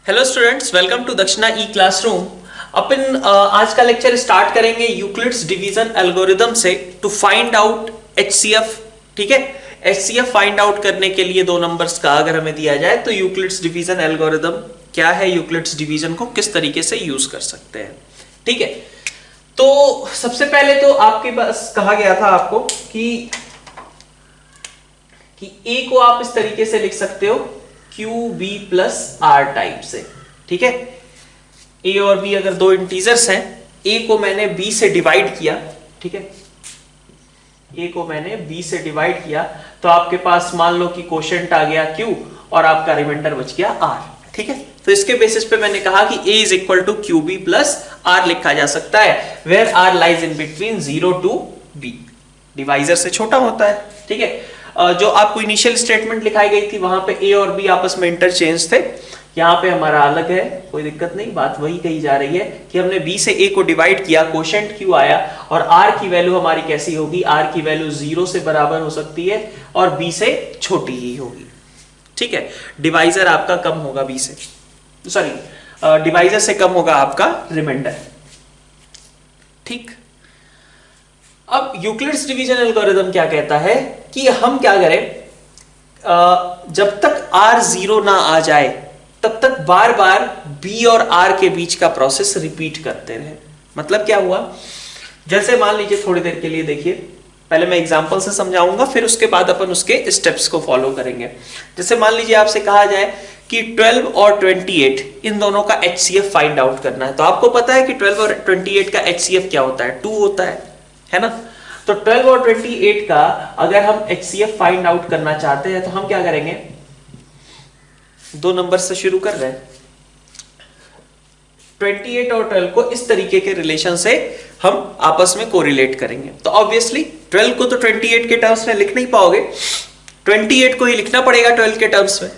Hello students, welcome to दक्षिणा ई classroom. अपन आज का लेक्चर स्टार्ट करेंगे यूक्लिड्स डिवीजन एल्गोरिदम से टू फाइंड आउट एचसीएफ। ठीक है, एचसीएफ फाइंड आउट करने के लिए दो नंबर्स का अगर हमें दिया जाए तो यूक्लिड्स डिवीजन एल्गोरिदम क्या है, यूक्लिड्स डिवीजन को किस तरीके से यूज कर सकते हैं। ठीक है, तो सबसे पहले तो आपके पास कहा गया था आपको कि ए को आप इस तरीके से लिख सकते हो Q B plus R type से। ठीक है, ए और बी अगर दो इंटीजर्स हैं, ए को मैंने बी से डिवाइड किया। ठीक है, ए को मैंने बी से डिवाइड किया तो आपके पास मान लो कि कोशेंट आ गया क्यू और आपका रिमाइंडर बच गया आर। ठीक है, तो इसके बेसिस पे मैंने कहा कि A is equal to Q B plus r लिखा जा सकता है, where r lies in between 0 to b, divisor से छोटा होता है। ठीक है, जो आपको इनिशियल स्टेटमेंट लिखाई गई थी वहां पे ए और बी आपस में इंटरचेंज थे, यहाँ पे हमारा अलग है, कोई दिक्कत नहीं। बात वही कही जा रही है कि हमने बी से ए को डिवाइड किया, कोशेंट क्यू आया और आर की वैल्यू हमारी कैसी होगी, आर की वैल्यू 0 से बराबर हो सकती है और बी से छोटी ही होगी। ठीक है, डिवाइजर आपका कम होगा बी से, सॉरी डिवाइजर से कम होगा आपका रिमाइंडर। ठीक, अब यूक्लिड्स डिवीजन एल्गोरिथम क्या कहता है कि हम क्या करें, जब तक r 0 ना आ जाए तब तक बार बार b और r के बीच का प्रोसेस रिपीट करते रहे। मतलब क्या हुआ, जैसे मान लीजिए थोड़ी देर के लिए देखिए, पहले मैं एग्जांपल से समझाऊंगा फिर उसके बाद अपन उसके स्टेप्स को फॉलो करेंगे। जैसे मान लीजिए आपसे कहा जाए कि 12 और 28 इन दोनों का HCF फाइंड आउट करना है, तो आपको पता है कि 12 और 28 का HCF क्या होता है, 2 होता है ना। तो 12 और 28 का अगर हम HCF फाइंड आउट करना चाहते हैं तो हम क्या करेंगे, दो नंबर से शुरू कर रहे हैं, 28 और 12 को इस तरीके के रिलेशन से हम आपस में कोरिलेट करेंगे। तो ऑब्वियसली 12 को तो 28 के टर्म्स में लिख नहीं पाओगे, 28 को ही लिखना पड़ेगा 12 के टर्म्स में।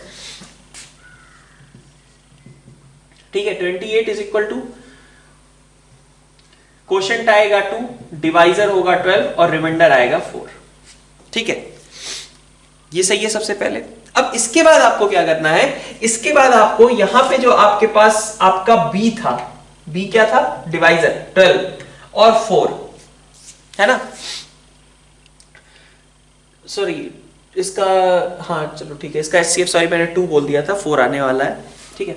ठीक है, 28 इज इक्वल टू कोशेंट आएगा 2, डिवाइजर होगा 12 और रिमाइंडर आएगा 4। ठीक है, ये सही है सबसे पहले। अब इसके बाद आपको क्या करना है, इसके बाद आपको यहां पे जो आपके पास आपका b था, b क्या था, डिवाइजर 12 और 4 है ना, सॉरी इसका, हाँ चलो ठीक है, इसका HCF सॉरी मैंने 2 बोल दिया था, 4 आने वाला है। ठीक है,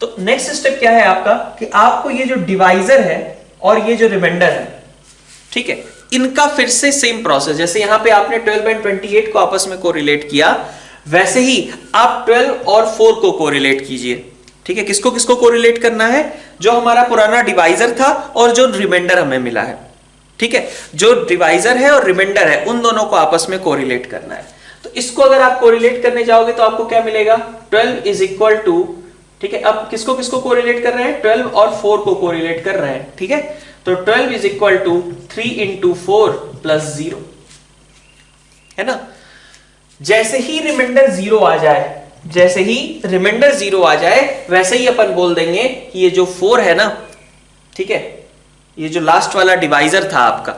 तो नेक्स्ट स्टेप क्या है आपका कि आपको ये जो डिवाइजर है और ये जो रिमाइंडर है, ठीक है, इनका फिर से सेम प्रोसेस, जैसे यहां पे आपने 12 एंड 28 को आपस में कोरिलेट किया, वैसे ही आप 12 और 4 को कोरिलेट कीजिए। ठीक है, किसको किसको कोरिलेट करना है, जो हमारा पुराना डिवाइजर था और जो रिमाइंडर हमें मिला है। ठीक है, जो डिवाइजर है और रिमाइंडर है उन दोनों को आपस में कोरिलेट करना है। तो इसको अगर आप कोरिलेट करने जाओगे तो आपको क्या मिलेगा, 12 इज इक्वल टू, ठीक है, अब किसको किसको कोरिलेट कर रहे हैं, 12 और 4 को कोरिलेट कर रहे हैं। ठीक है, तो 12 is equal to 3 into 4 plus 0 है ना। जैसे ही रिमाइंडर 0 आ जाए, जैसे ही रिमाइंडर 0 आ जाए वैसे ही अपन बोल देंगे कि ये जो 4 है ना, ठीक है, ये जो लास्ट वाला डिवाइजर था आपका,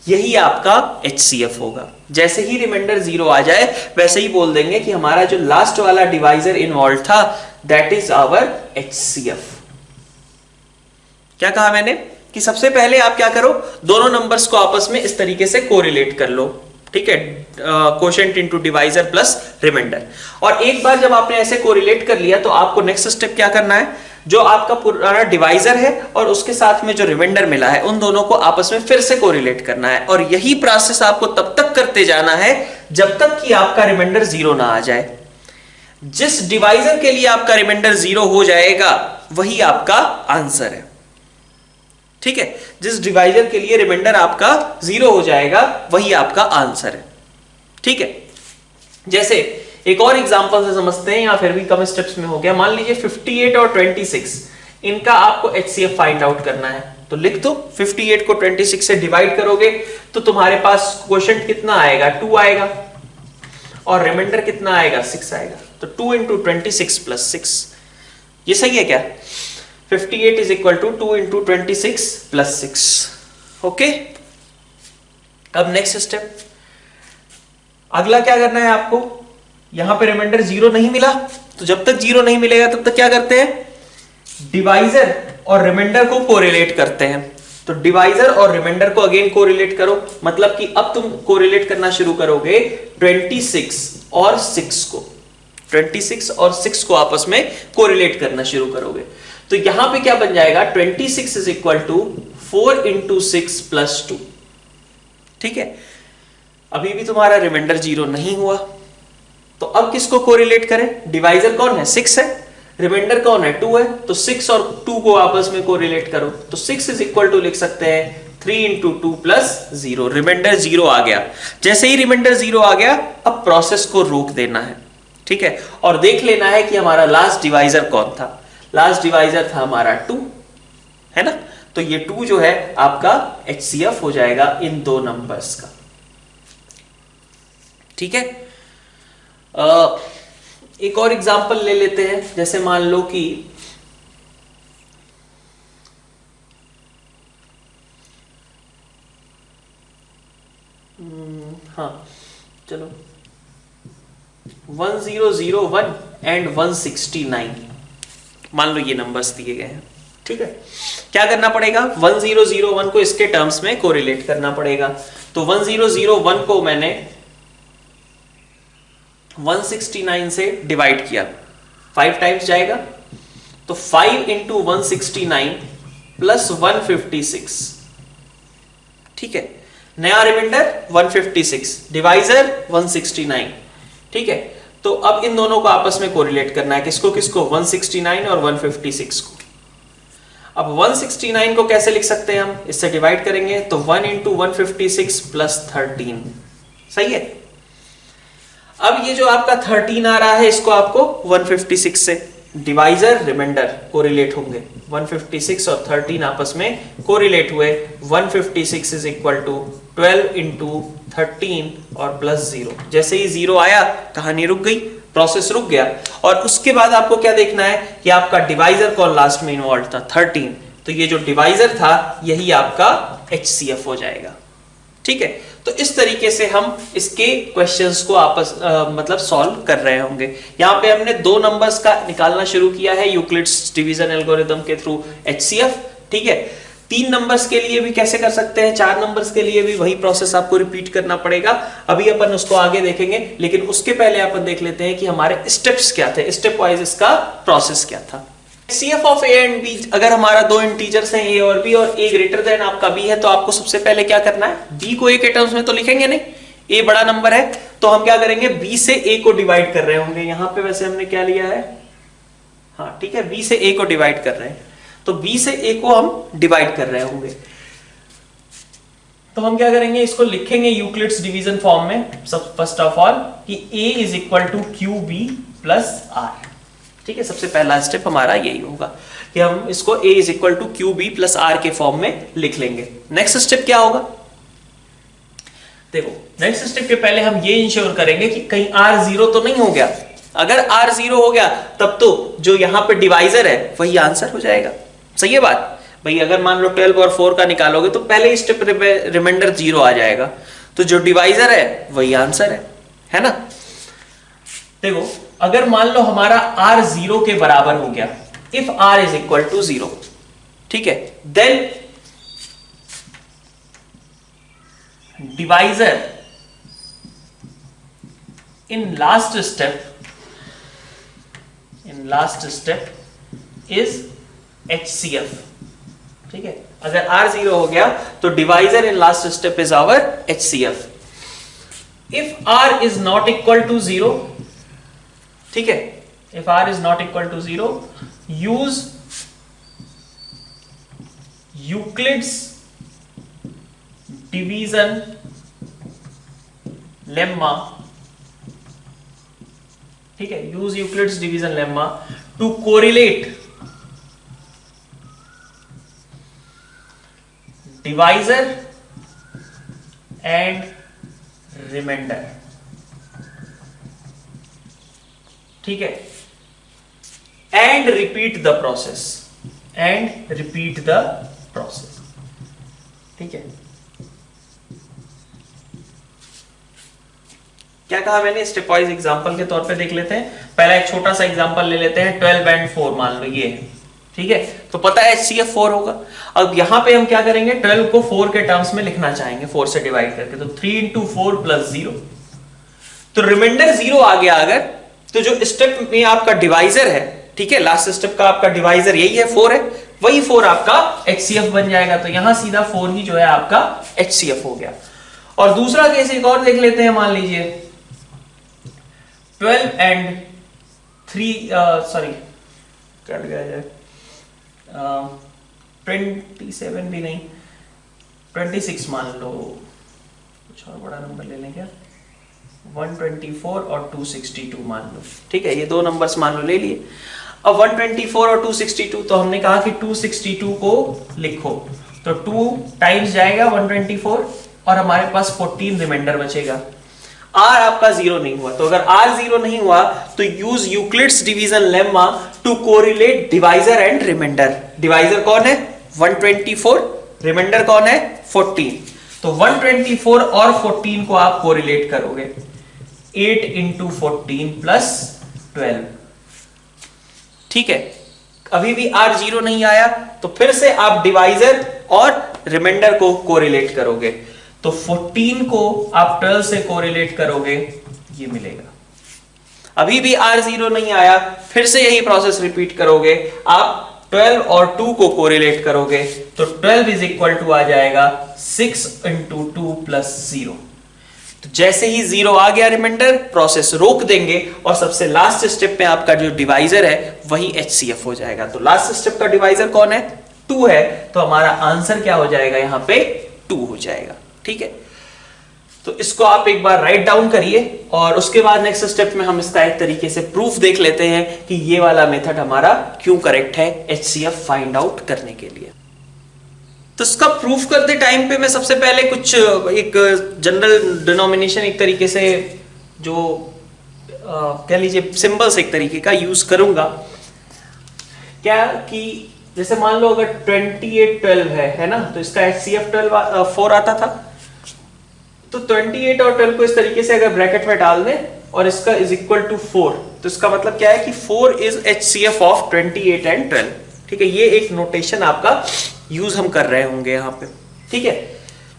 यही आपका HCF होगा। जैसे ही रिमाइंडर 0 आ जाए वैसे ही बोल देंगे कि हमारा जो लास्ट वाला डिवाइजर इन्वॉल्व था दैट इज आवर HCF। क्या कहा मैंने कि सबसे पहले आप क्या करो, दोनों नंबर्स को आपस में इस तरीके से कोरिलेट कर लो। ठीक है, quotient into divisor plus remainder. और एक बार जब आपने ऐसे कोरिलेट कर लिया तो आपको नेक्स्ट स्टेप क्या करना है, जो आपका पुराना डिवाइजर है और उसके साथ में जो रिमाइंडर मिला है उन दोनों को आपस में फिर से कोरिलेट करना है। और यही प्रोसेस आपको तब तक करते जाना है जब तक कि आपका रिमाइंडर 0 ना आ जाए। जिस डिवाइजर के लिए आपका रिमाइंडर 0 हो जाएगा वही आपका आंसर है। ठीक है, जिस डिवाइजर के लिए रिमाइंडर आपका 0 हो जाएगा वही आपका आंसर है। ठीक है, जैसे एक और एग्जांपल से समझते हैं या फिर भी कम स्टेप्स में हो गया। मान लीजिए 58 और 26 इनका आपको HCF फाइंड आउट करना है, तो लिख दो 58 को 26 से डिवाइड करोगे तो तुम्हारे पास क्वोशिएंट कितना आएगा, 2 आएगा और रिमाइंडर कितना आएगा, 6 आएगा। तो 2 इंटू 26 प्लस 6, ये सही है क्या, 58 is equal to 2 into 26 plus 6। Okay, अब नेक्स्ट स्टेप, अगला क्या करना है आपको, यहां पे रिमाइंडर 0 नहीं मिला, तो जब तक 0 नहीं मिलेगा तब तक क्या करते हैं, डिवाइजर और रिमाइंडर को कोरिलेट करते हैं। तो डिवाइजर और रिमाइंडर को अगेन कोरिलेट करो, मतलब कि अब तुम कोरिलेट करना शुरू करोगे 26 और 6 को, 26 और 6 को आपस में कोरिलेट करना शुरू करोगे। तो यहां पे क्या बन जाएगा, 26 is equal to 4 into 6 plus 2। ठीक है, अभी भी तुम्हारा रिमाइंडर 0 नहीं हुआ, तो अब किसको कोरिलेट करें, डिवाइजर कौन है, 6 है, रिमाइंडर कौन है, 2 है, तो 6 और 2 को आपस में कोरिलेट करो। तो 6 इज इक्वल टू लिख सकते हैं 3 इंटू 2 प्लस 0, रिमाइंडर 0 आ गया। जैसे ही रिमाइंडर 0 आ गया, अब प्रोसेस को रोक देना है। ठीक है, और देख लेना है कि हमारा लास्ट डिवाइजर कौन था। लास्ट डिवाइजर था हमारा 2, है ना, तो ये 2 जो है आपका HCF हो जाएगा इन दो नंबर्स का। ठीक है, एक और एग्जांपल ले लेते हैं। जैसे मान लो कि हाँ चलो 1001 एंड 169 मान लो ये नंबर्स दिए गए हैं। ठीक है, क्या करना पड़ेगा, 1001 को इसके टर्म्स में कोरिलेट करना पड़ेगा। तो 1001 को मैंने 169 से डिवाइड किया, 5 टाइम्स जाएगा, तो 5 इंटू 169 प्लस 156। ठीक है, नया रिमाइंडर 156, डिवाइजर 169। ठीक है, तो अब इन दोनों को आपस में कोरिलेट करना है, किसको किसको, 169 और 156 को। अब 169 को कैसे लिख सकते हैं हम, इससे डिवाइड करेंगे, तो 1 इंटू 156 प्लस 13। सही है, अब ये जो आपका 13 आ रहा है, इसको आपको 156 से, डिवाइजर रिमाइंडर कोरिलेट होंगे, 156 और 13 आपस में कोरिलेट हुए, 156 इज इक्वल टू 12 इंटू 13 और प्लस 0। जैसे ही 0 आया, कहानी रुक गई, प्रोसेस रुक गया। और उसके बाद आपको क्या देखना है कि आपका डिवाइजर कौन लास्ट में इन्वॉल्व था, 13, तो ये जो डिवाइजर था यही आपका HCF हो जाएगा। ठीक है, तो इस तरीके से हम इसके क्वेश्चंस को आपस मतलब सॉल्व कर रहे होंगे। यहां पे हमने 2 नंबर्स का निकालना शुरू किया है यूक्लिड्स डिवीजन एल्गोरिथम के थ्रू HCF। ठीक है, 3 नंबर्स के लिए भी कैसे कर सकते हैं, 4 नंबर्स के लिए भी वही प्रोसेस आपको रिपीट करना पड़ेगा। अभी अपन उसको आगे देखेंगे, लेकिन उसके पहले अपन देख लेते हैं कि हमारे स्टेप्स क्या थे, स्टेप वाइज इसका प्रोसेस क्या था। HCF of A and B, अगर हमारा 2 इंटीजर्स हैं A और B और A ग्रेटर देन आपका B है, तो आपको सबसे पहले क्या करना है, B को A के टर्म्स में तो लिखेंगे नहीं, A बड़ा नंबर है, तो हम क्या करेंगे, B से A को डिवाइड कर रहे होंगे। यहां पे वैसे हमने क्या लिया है, हाँ ठीक है, B से A को डिवाइड कर रहे हैं, तो B से A को हम डिवाइड कर रहे होंगे। तो हम क्या करेंगे, इसको लिखेंगे यूक्लिड्स डिवीजन फॉर्म में। सब फर्स्ट ऑफ ऑल कि A is equal to QB plus R। ठीक है, सबसे पहला स्टेप हमारा यही होगा कि हम इसको A is equal to QB plus R के फॉर्म में लिख लेंगे। नेक्स्ट स्टेप क्या होगा, देखो नेक्स्ट स्टेप के पहले हम ये इंश्योर करेंगे कि कहीं R 0 तो नहीं हो गया। अगर R 0 हो गया तब तो जो यहां पे डिवाइजर है वही आंसर हो जाएगा। सही है बात भाई, अगर मान लो 12 और 4 का निकालोगे तो पहले स्टेप रिमाइंडर 0 आ जाएगा, तो जो डिवाइजर है वही आंसर है ना। देखो अगर मान लो हमारा R 0 के बराबर हो गया, if R is equal to 0, ठीक है, then divisor in last step is HCF। ठीक है, अगर R 0 हो गया तो divisor in last step is our HCF। If R is not equal to 0, ठीक है, if R is not equal to 0, use Euclid's division lemma. ठीक है, use Euclid's division lemma to correlate divisor and remainder. ठीक है, and repeat the process, ठीक है। क्या कहा मैंने, स्टेप वाइज एग्जांपल के तौर पे देख लेते हैं। पहला एक छोटा सा एग्जांपल ले लेते हैं, 12 एंड 4 मान लो ये है, ठीक है, तो पता है HCF 4 होगा। अब यहां पे हम क्या करेंगे, 12 को 4 के टर्म्स में लिखना चाहेंगे, 4 से डिवाइड करके, तो 3 इंटू 4 प्लस 0, तो रिमाइंडर 0 आ गया अगर, तो जो स्टेप में आपका डिवाइजर है, ठीक है, लास्ट स्टेप का आपका डिवाइजर यही है, 4 है, वही 4 आपका HCF बन जाएगा। तो यहां सीधा 4 ही जो है आपका HCF हो गया। और दूसरा केस एक और देख लेते हैं, मान लीजिए 12 एंड 3 सॉरी कट गया जाए 27 भी नहीं, 26 मान लो, कुछ और बड़ा नंबर ले लें क्या, 124 और 262 मान लो, ठीक है, ये दो नंबर्स मान लो ले लिए। अब 124 और 262, तो हमने कहा कि 262 को लिखो, तो 2 टाइम्स जाएगा 124 और हमारे पास 14 रिमाइंडर बचेगा। R आपका 0 नहीं हुआ, तो अगर R 0 नहीं हुआ तो use Euclid's division lemma to correlate divisor and remainder. Divisor कौन है 124, रिमाइंडर कौन है 14, तो 124 और 14 को आप कोरिलेट करोगे, 8 इंटू 14 प्लस 12, ठीक है। अभी भी R 0 नहीं आया, तो फिर से आप डिवाइजर और रिमाइंडर को कोरिलेट करोगे, तो 14 को आप 12 से कोरिलेट करोगे, ये मिलेगा। अभी भी R 0 नहीं आया, फिर से यही प्रोसेस रिपीट करोगे, आप 12 और 2 को कोरिलेट करोगे, तो 12 इज इक्वल टू आ जाएगा 6 इंटू 2 प्लस 0। तो जैसे ही 0 आ गया रिमाइंडर, प्रोसेस रोक देंगे और सबसे लास्ट स्टेप में आपका जो डिवाइजर है वही HCF हो जाएगा। तो लास्ट स्टेप का डिवाइजर कौन है 2 है, तो हमारा आंसर क्या हो जाएगा, यहां पे 2 हो जाएगा, ठीक है। तो इसको आप एक बार राइट डाउन करिए और उसके बाद नेक्स्ट स्टेप में हम इसका एक तरीके से प्रूफ देख लेते हैं कि ये वाला मेथड हमारा क्यों करेक्ट है HCF फाइंड आउट करने के लिए। तो इसका प्रूफ करते टाइम पे मैं सबसे पहले कुछ एक जनरल डिनोमिनेशन एक तरीके से जो कह लीजिए सिंबल्स एक तरीके का यूज करूंगा। क्या कि जैसे मान लो अगर 28 12 है ना, तो इसका HCF 4 आता था, तो 28 और 12 को इस तरीके से अगर ब्रैकेट में डाल दें और इसका इज इक्वल टू 4, तो इसका मतलब क्या है कि 4 इज HCF ऑफ 28 एंड 12, ठीक है। ये एक नोटेशन आपका यूज हम कर रहे होंगे यहाँ पे, ठीक है।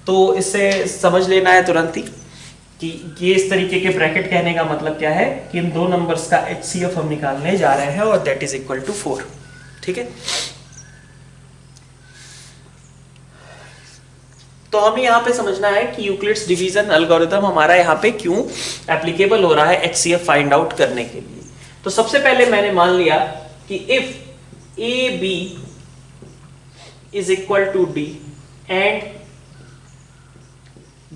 तो इससे समझ लेना है तुरंत ही कि ये इस तरीके के ब्रैकेट कहने का मतलब क्या है कि इन दो नंबर्स का HCF हम निकालने जा रहे हैं और दैट इज इक्वल टू 4, ठीक है। तो हमें यहाँ पे समझना है कि यूक्लिड्स डिवीजन एल्गोरिथम हमारा यहाँ पे क्यों एप्लीकेबल हो रहा है HCF फाइंड आउट करने के लिए। तो सबसे पहले मैंने मान लिया कि if AB is equal to D and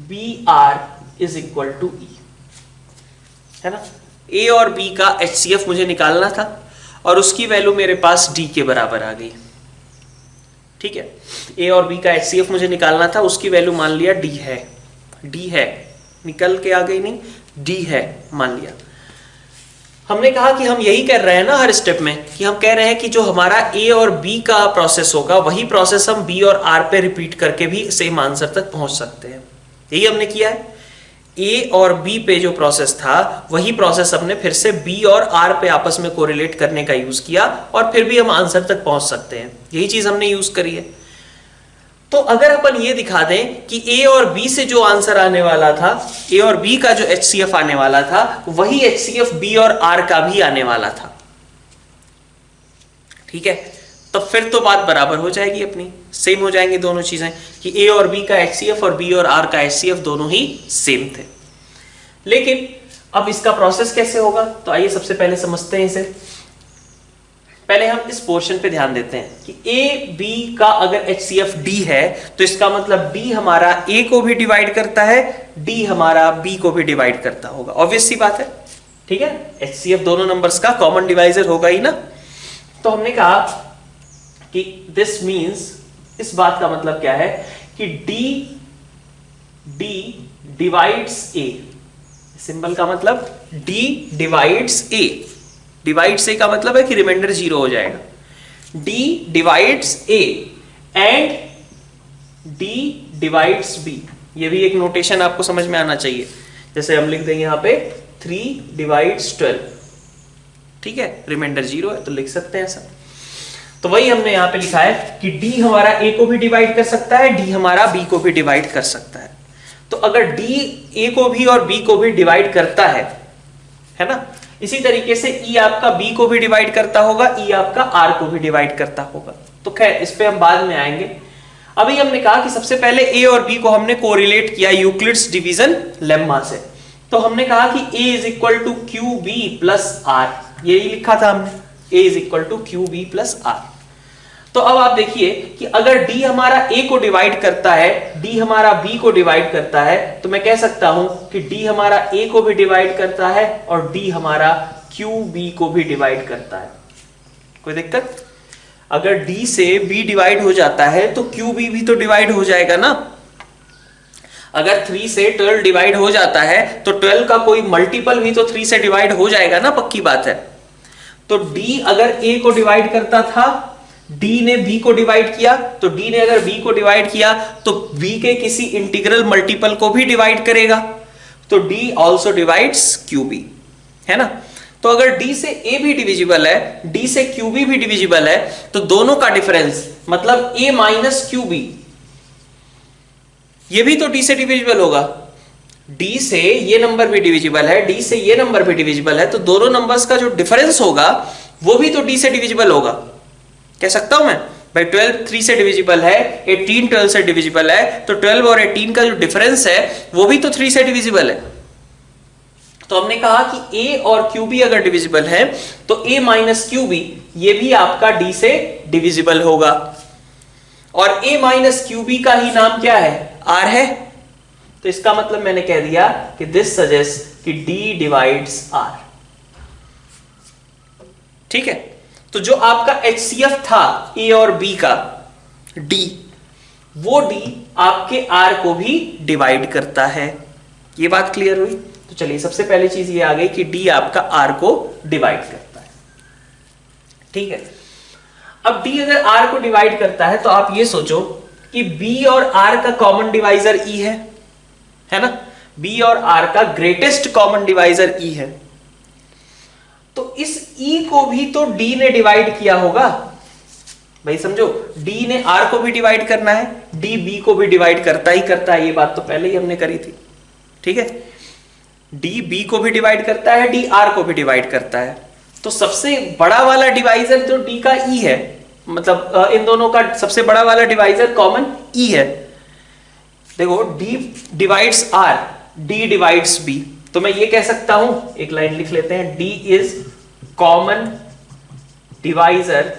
BR is equal to E, है ना। A और B का HCF मुझे निकालना था और उसकी वैल्यू मेरे पास D के बराबर आ गई, ठीक है। A और B का HCF मुझे निकालना था, उसकी वैल्यू मान लिया D है, D है, निकल के आ गई नहीं, D है मान लिया। हमने कहा कि हम यही कर रहे हैं ना हर स्टेप में, कि हम कह रहे हैं कि जो हमारा A और B का प्रोसेस होगा वही प्रोसेस हम B और R पे रिपीट करके भी सेम आंसर तक पहुंच सकते हैं। यही हमने किया है, A और B पे जो प्रोसेस था वही प्रोसेस हमने फिर से B और R पे आपस में कोरिलेट करने का यूज किया और फिर भी हम आंसर तक पहुंच सकते हैं। यही चीज हमने यूज करी है। तो अगर अपन ये दिखा दें कि A और B से जो आंसर आने वाला था, A और B का जो HCF आने वाला था वही HCF B और R का भी आने वाला था, ठीक है, तो फिर तो बात बराबर हो जाएगी अपनी, सेम हो जाएंगी दोनों चीजें कि A और B का HCF और B और R का HCF दोनों ही सेम थे। लेकिन अब इसका प्रोसेस कैसे होगा, तो आइए सबसे पहले समझते हैं इसे। पहले हम इस पोर्शन पे ध्यान देते हैं कि A B का अगर HCF D है तो इसका मतलब D हमारा A को भी डिवाइड करता है, D हमारा B को भी डिवाइड करता होगा, ऑब्वियस सी बात है, ठीक है। HCF दोनों नंबर्स का कॉमन डिवाइजर होगा ही ना। तो हमने कहा कि दिस मींस, इस बात का मतलब क्या है कि D डिवाइड्स A, सिंबल का मतलब D divides A, divides A का मतलब है कि रिमाइंडर 0 हो जाएगा। D divides A and D divides B, ये भी एक नोटेशन आपको समझ में आना चाहिए। जैसे हम लिख देंगे यहाँ पे 3 डिवाइड्स 12, ठीक है, रिमाइंडर 0 है तो लिख सकते हैं ऐसा। तो वही हमने यहाँ पे लिखा है कि D हमारा A को भी डिवाइड कर सकता है, D हमारा B को भी डिवाइड कर सकता है। तो अगर D A को भी और B को भी डिवाइड करता है ना, इसी तरीके से E आपका B को भी डिवाइड करता होगा, E आपका R को भी डिवाइड करता होगा। तो खैर इस पे हम बाद में आएंगे। अभी हमने कहा कि सबसे पहले A और B को हमने कोरिलेट किया यूक्लिड्स डिवीजन लेम्मा से। तो हमने कहा कि A is equal to Q B plus R, यही लिखा था हमने, A is equal to Q B plus R. तो अब आप देखिए कि अगर D हमारा A को डिवाइड करता है, D हमारा B को डिवाइड करता है, तो मैं कह सकता हूं कि D हमारा A को भी डिवाइड करता है और D हमारा QB को भी डिवाइड करता है। कोई दिक्कत? अगर D से B डिवाइड हो जाता है तो QB भी तो डिवाइड हो जाएगा ना। अगर 3 से 12 डिवाइड हो जाता है तो 12 का कोई मल्टीपल भी तो 3 से डिवाइड हो जाएगा ना, पक्की बात है। तो D अगर A को डिवाइड करता था, D ने B को डिवाइड किया, तो D ने अगर B को डिवाइड किया तो B के किसी इंटीग्रल मल्टीपल को भी डिवाइड करेगा, तो D ऑल्सो डिवाइड्स QB, है ना। तो अगर D से A भी डिविजिबल है, D से QB भी डिविजिबल है, तो दोनों का डिफरेंस मतलब A माइनस QB, ये भी तो D से डिविजिबल होगा। D से ये नंबर भी डिविजिबल है, D से ये नंबर भी डिविजिबल है, तो दोनों नंबर्स का जो डिफरेंस होगा वो भी तो D से डिविजिबल होगा। कह सकता हूं मैं भाई 12 3 से डिविजिबल है, 18 12 से डिविजिबल है, तो 12 और 18 का जो डिफरेंस है वो भी तो 3 से डिविजिबल है। तो हमने कहा कि A और QB अगर डिविजिबल है तो A माइनस QB ये भी आपका D से डिविजिबल होगा, और A माइनस QB का ही नाम क्या है? R है। तो इसका मतलब मैंने कह दिया कि दिस सजेस्ट कि D डिवाइड्स R, ठीक है। तो जो आपका HCF था A और B का D, वो D आपके R को भी डिवाइड करता है। ये बात क्लियर हुई? तो चलिए सबसे पहली चीज ये आ गई कि D आपका R को डिवाइड करता है, ठीक है। अब D अगर R को डिवाइड करता है तो आप ये सोचो कि B और R का कॉमन डिवाइजर E है ना। B और R का ग्रेटेस्ट कॉमन डिवाइजर E है, तो इस E को भी तो D ने डिवाइड किया होगा भाई, समझो। D ने R को भी डिवाइड करना है, D B को भी डिवाइड करता है, ये बात तो पहले ही हमने करी थी, ठीक है। D B को भी डिवाइड करता है, D R को भी डिवाइड करता है। तो सबसे बड़ा वाला डिवाइजर तो D का E है, मतलब इन दोनों का सबसे बड़ा वाला डिवाइजर कॉमन E है। देखो D divides R, D divides B, तो मैं ये कह सकता हूं, एक लाइन लिख लेते हैं, D is common divisor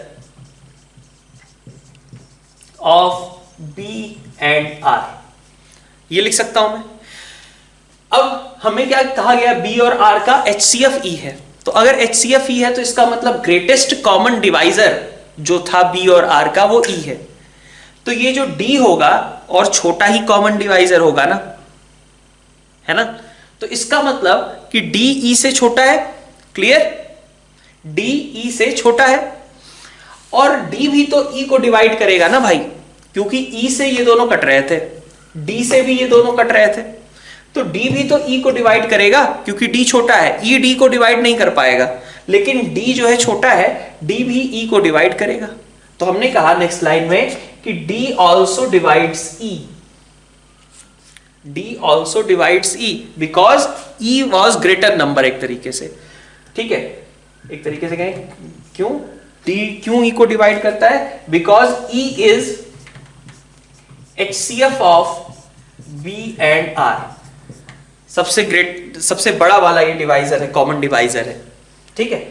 of B and R, ये लिख सकता हूं मैं। अब हमें क्या कहा गया? B और R का HCF E है, तो अगर HCF E है तो इसका मतलब ग्रेटेस्ट कॉमन डिवाइजर जो था B और R का वो E है। तो ये जो D होगा और छोटा ही कॉमन डिवाइजर होगा ना, है ना। तो इसका मतलब कि D E से छोटा है, क्लियर? D E से छोटा है, और D भी तो E को डिवाइड करेगा ना भाई, क्योंकि E से ये दोनों कट रहे थे, D से भी ये दोनों कट रहे थे, तो D भी तो E को डिवाइड करेगा, क्योंकि D छोटा है, E D को डिवाइड नहीं कर पाएगा, लेकिन D जो है छोटा है, D भी E को डिवाइड करेगा। तो हमने कहा नेक्स्ट लाइन में कि D also divides E, D also divides E because E was greater number, एक तरीके से, ठीक है। एक तरीके से कहें क्यों D क्यों E को डिवाइड करता है? Because E is HCF of B and R, सबसे बड़ा वाला ये डिवाइजर है, कॉमन डिवाइजर है, ठीक है।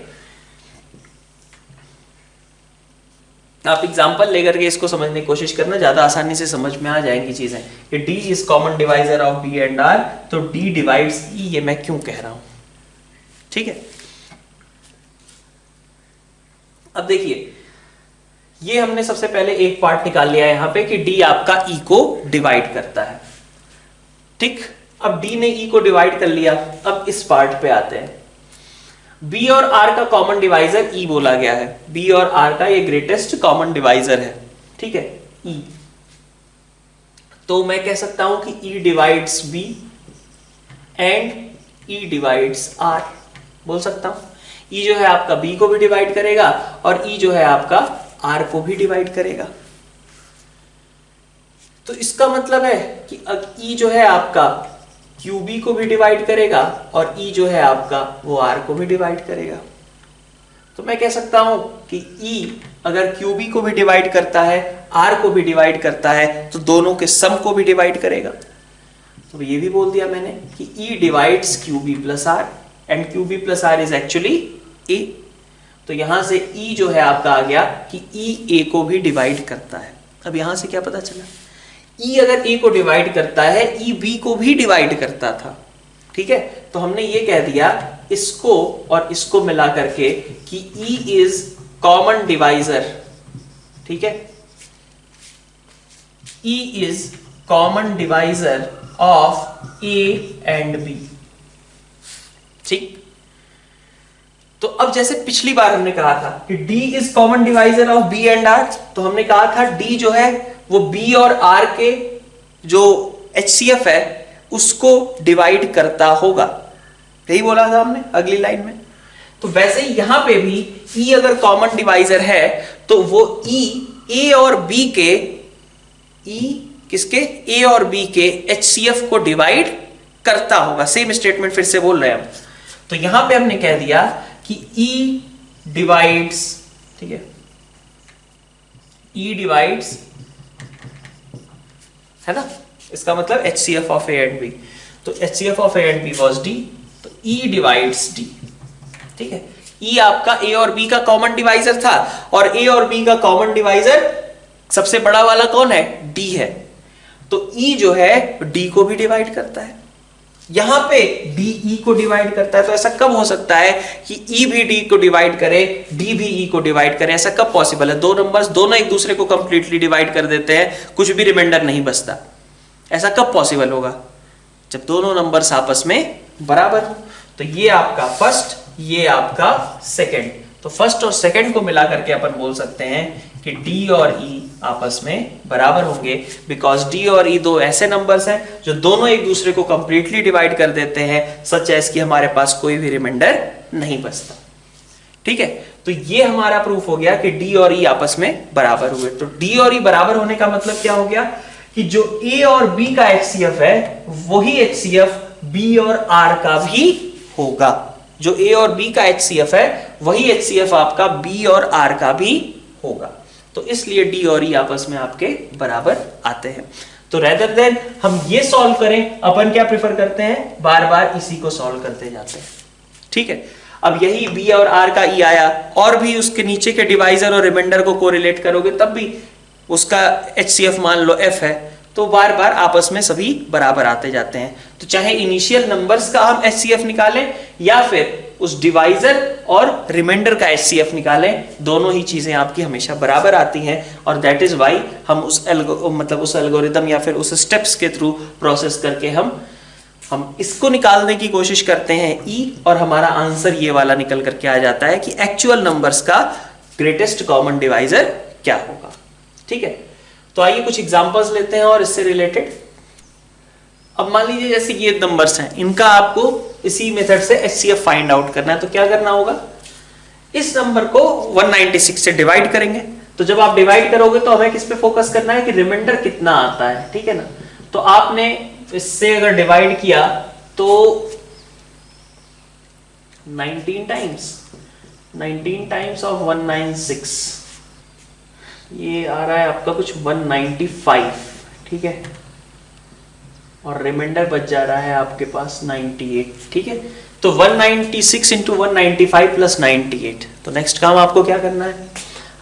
आप एग्जांपल लेकर के इसको समझने की कोशिश करना, ज्यादा आसानी से समझ में आ जाएंगी चीजें। कि D is common divisor of B and R, तो D डिवाइड्स E, ये मैं क्यों कह रहा हूं, ठीक है। अब देखिए, ये हमने सबसे पहले एक पार्ट निकाल लिया है यहां पे कि D आपका E को डिवाइड करता है, ठीक। अब D ने E को डिवाइड कर लिया, अब इस पार्ट पे आते हैं। B और R का कॉमन डिवाइजर E बोला गया है, B और R का ये ग्रेटेस्ट कॉमन डिवाइजर है, ठीक है, E। तो मैं कह सकता हूं कि E divides B, and E divides R. बोल सकता हूं ई जो है आपका बी को भी डिवाइड करेगा और ई जो है आपका आर को भी डिवाइड करेगा। तो इसका मतलब है कि ई जो है आपका क्यूबी को भी डिवाइड करेगा और ई जो है आपका वो आर को भी डिवाइड करेगा। तो मैं कह सकता हूं कि ई अगर क्यूबी को भी डिवाइड करता है, आर को भी डिवाइड करता है, तो दोनों के सम को भी डिवाइड करेगा। तो ये भी बोल दिया मैंने कि e divides q b plus r and q b plus r is actually a. तो यहां से ई जो है आपका आ गया कि ई ए को भी डिवाइड करता है। अब यहां से क्या पता चला, ई अगर ए को डिवाइड करता है, ई बी को भी डिवाइड करता था। ठीक है, तो हमने ये कह दिया इसको और इसको मिला करके कि ई इज कॉमन डिवाइजर। ठीक है, E is common divisor of A and B. ठीक, तो अब जैसे पिछली बार हमने कहा था कि D is common divisor of B and R, तो हमने कहा था D जो है वो B और R के जो HCF है उसको डिवाइड करता होगा। यही बोला था हमने अगली लाइन में। तो वैसे ही यहां पे भी E अगर कॉमन डिवाइजर है तो वो E A और B के E किसके A और B के HCF को डिवाइड करता होगा। सेम स्टेटमेंट फिर से बोल रहे हैं हम। तो यहां पे हमने कह दिया कि E डिवाइड्स, ठीक है, E डिवाइड्स है ना, इसका मतलब HCF of A and B। तो HCF of A and B was D, तो E डिवाइड्स D। ठीक है, E आपका A और B का कॉमन डिवाइजर था और A और B का कॉमन डिवाइजर सबसे बड़ा वाला कौन है, D है। तो E जो है D को भी डिवाइड करता है। यहां पे D E को डिवाइड करता है, तो ऐसा कब हो सकता है कि E भी D को डिवाइड करे, D भी E को डिवाइड करे? ऐसा कब पॉसिबल है? दो नंबर्स दोनों एक दूसरे को कंप्लीटली डिवाइड कर देते हैं, कुछ भी रिमाइंडर नहीं बचता। ऐसा कब पॉसिबल होगा? जब दोनों नंबर्स आपस में बराबर हो। तो ये आपका फर्स्ट, ये आपका सेकंड। तो फर्स्ट और सेकंड को मिला करके अपन बोल सकते हैं कि D और E आपस में बराबर होंगे, बिकॉज D और E दो ऐसे नंबर्स हैं जो दोनों एक दूसरे को कंप्लीटली डिवाइड कर देते हैं, सच एज कि हमारे पास कोई भी रिमाइंडर नहीं बचता। ठीक है, तो ये हमारा प्रूफ हो गया कि D और E आपस में बराबर हुए। तो D और E बराबर होने का मतलब क्या हो गया कि जो A और B का HCF है वही HCF B और R का भी होगा। जो A और B का HCF है वही HCF आपका B और R का भी होगा। तो इसलिए D और E आपस में आपके बराबर आते हैं। तो रेदर देन हम ये सॉल्व करें, अपन क्या प्रिफर करते हैं, बार बार इसी को सॉल्व करते जाते हैं। ठीक है, अब यही B और R का E आया और भी उसके नीचे के डिवाइजर और रिमाइंडर को कोरिलेट करोगे तब भी उसका HCF मान लो F है, तो बार बार आपस में सभी बराबर आते जाते हैं। तो चाहे इनिशियल नंबर्स का हम HCF निकालें या फिर उस डिवाइजर और रिमाइंडर का HCF निकालें, दोनों ही चीजें आपकी हमेशा बराबर आती हैं। और दैट इज वाई हम उस एल्गोरिदम या फिर उस स्टेप्स के थ्रू प्रोसेस करके हम इसको निकालने की कोशिश करते हैं E, और हमारा आंसर ये वाला निकल करके आ जाता है कि एक्चुअल नंबर्स का ग्रेटेस्ट कॉमन डिवाइजर क्या होगा। ठीक है, तो आइए कुछ एग्जांपल्स लेते हैं और इससे रिलेटेड। अब मान लीजिए जैसे ये नंबर्स हैं, इनका आपको इसी मेथड से HCF फाइंड आउट करना है। तो क्या करना होगा, इस नंबर को 196 से डिवाइड करेंगे। तो जब आप डिवाइड करोगे तो हमें किस पे फोकस करना है कि रिमाइंडर कितना आता है। ठीक है ना, तो आपने इससे अगर डिवाइड किया तो 19 टाइम्स ऑफ 196, ये आ रहा है आपका कुछ 195। ठीक है, और रिमाइंडर बच जा रहा है आपके पास 98। ठीक है, तो 196 इंटू 195 प्लस 98। तो नेक्स्ट काम आपको क्या करना है,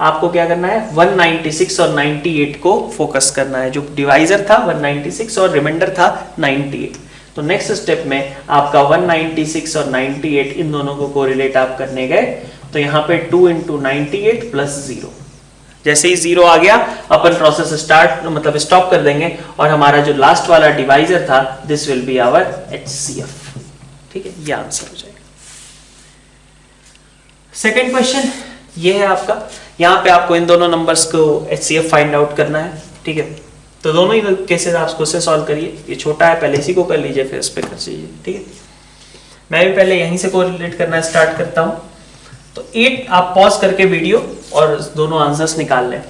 आपको क्या करना है 196 और 98 को फोकस करना है। जो डिवाइजर था 196 और रिमाइंडर था 98। तो नेक्स्ट स्टेप में आपका 196 और 98 इन दोनों को कोरिलेट आप करने गए, तो यहाँ पे 2 इंटू 98 प्लस 0। जैसे ही 0 आ गया अपन प्रोसेस स्टॉप कर देंगे और हमारा जो लास्ट वाला डिवाइजर था this will be our HCF। ठीक है, ये आंसर हो जाएगा। सेकंड क्वेश्चन ये है आपका, यहां पे आपको इन दोनों नंबर्स को HCF फाइंड आउट करना है। ठीक है, तो दोनों ही केसेस आप उससे सॉल्व करिए। ये छोटा है, पहले इसी को कर लीजिए, फिर इस पे कर लीजिए, ठीक है। मैं भी पहले यहीं से कोरिलेट करना स्टार्ट करता हूँ। तो 8 आप पॉज करके वीडियो और दोनों आंसर्स निकाल लें।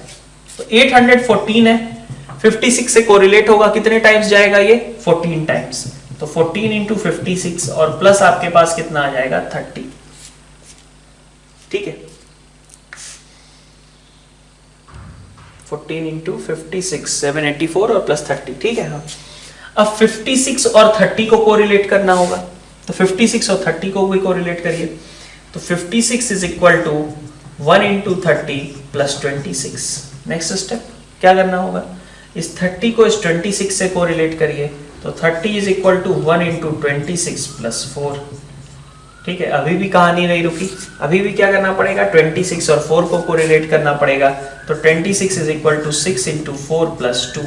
तो 814 है, 56 से कोरिलेट होगा, कितने टाइम्स जाएगा ये? 14 टाइम्स। तो 14 इंटू 56 और प्लस आपके पास कितना आ जाएगा? 30, ठीक है। 14 इंटू 56 784 और प्लस 30, ठीक है। हाँ, अब 56 और 30 को कोरिलेट करना होगा, तो 56 और 30 को भी कोरिलेट करिए। तो 56 is equal to 1 into 30 plus 26। Next step क्या करना होगा? इस 30 को इस 26 से कोरिलेट करिए, तो 30 is equal to 1 into 26 plus 4, ठीक है। अभी भी कहानी नहीं रुकी, अभी भी क्या करना पड़ेगा? 26 और 4 को कोरिलेट करना पड़ेगा। तो 26 is equal to 6 into 4 plus 2।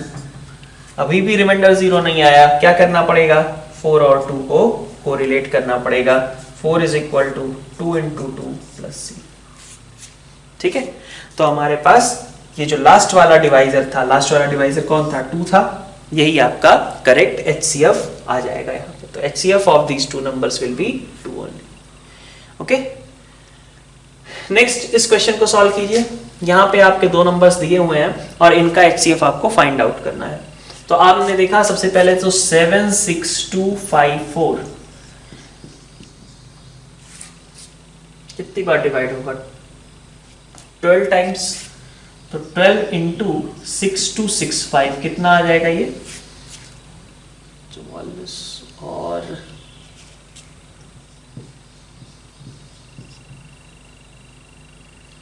अभी भी रिमाइंडर 0 नहीं आया, क्या करना पड़ेगा? 4 और 2 को कोरिलेट करना पड़ेगा। 4 is equal to 2 into 2 plus 3, ठीक है। तो हमारे पास ये जो लास्ट वाला डिवाइजर था, लास्ट वाला डिवाइजर कौन था? 2 था। यही आपका करेक्ट HCF आ जाएगा यहाँ पे। तो HCF of these two numbers will be 2 only. Okay, next इस क्वेश्चन को सॉल्व कीजिए। यहाँ पे आपके 2 नंबर्स दिए हुए हैं और इनका HCF आपको फाइंड आउट करना है। तो आपने देखा सबसे पहले तो 76254 कितनी बार डिवाइड होगा? 12 टाइम्स। तो 12 इंटू 6265 कितना आ जाएगा ये? 44 और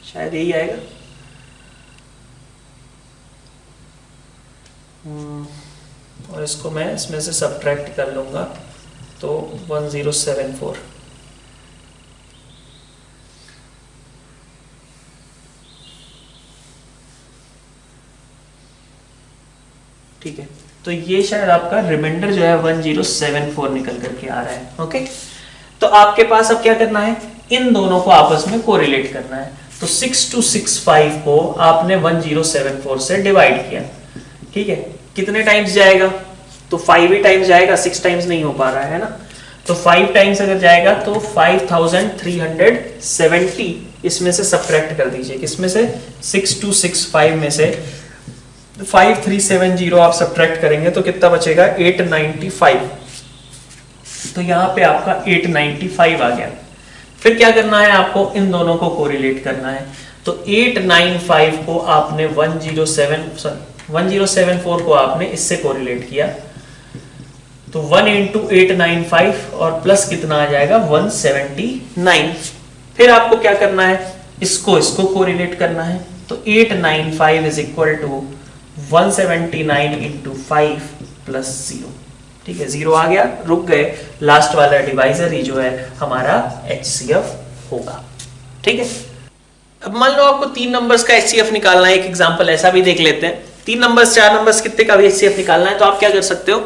शायद यही आएगा। और इसको मैं इसमें से सब्ट्रैक्ट कर लूंगा, तो 1074। ठीक है, तो ये शायद आपका रिमाइंडर जो है 1074 निकल करके आ रहा है। ओके, तो आपके पास अब क्या करना है? इन दोनों को आपस में कोरिलेट करना है। तो 6265 को आपने 1074 से डिवाइड किया, ठीक है। कितने टाइम्स जाएगा? तो 5 ही टाइम्स जाएगा, 6 टाइम्स नहीं हो पा रहा है ना। तो 5 टाइम्स अगर जाएगा तो 5370 इसमें से सब्ट्रैक्ट कर दीजिए। किसमें से? 6265 में से 5370 आप सब्ट्रैक्ट करेंगे तो कितना बचेगा? 895। तो यहाँ पे आपका 895 आ गया। फिर क्या करना है आपको? इन दोनों को कोरिलेट करना है। तो 895 को आपने 1074 को आपने इससे कोरिलेट किया, तो 1 इंटू 895 और प्लस कितना आ जाएगा? 179। फिर आपको क्या करना है? इसको कोरिलेट करना है। तो 895 is equal to 179 into 5 plus 0, ठीक है। 0 आ गया, रुक गए। लास्ट वाला डिवाइजर ही जो है हमारा HCF होगा, ठीक है। अब मान लो आपको 3 नंबर्स का HCF निकालना है। एक एग्जांपल ऐसा भी देख लेते हैं। 3 नंबर्स 4 नंबर्स कितने का भी HCF निकालना है, तो आप क्या कर सकते हो?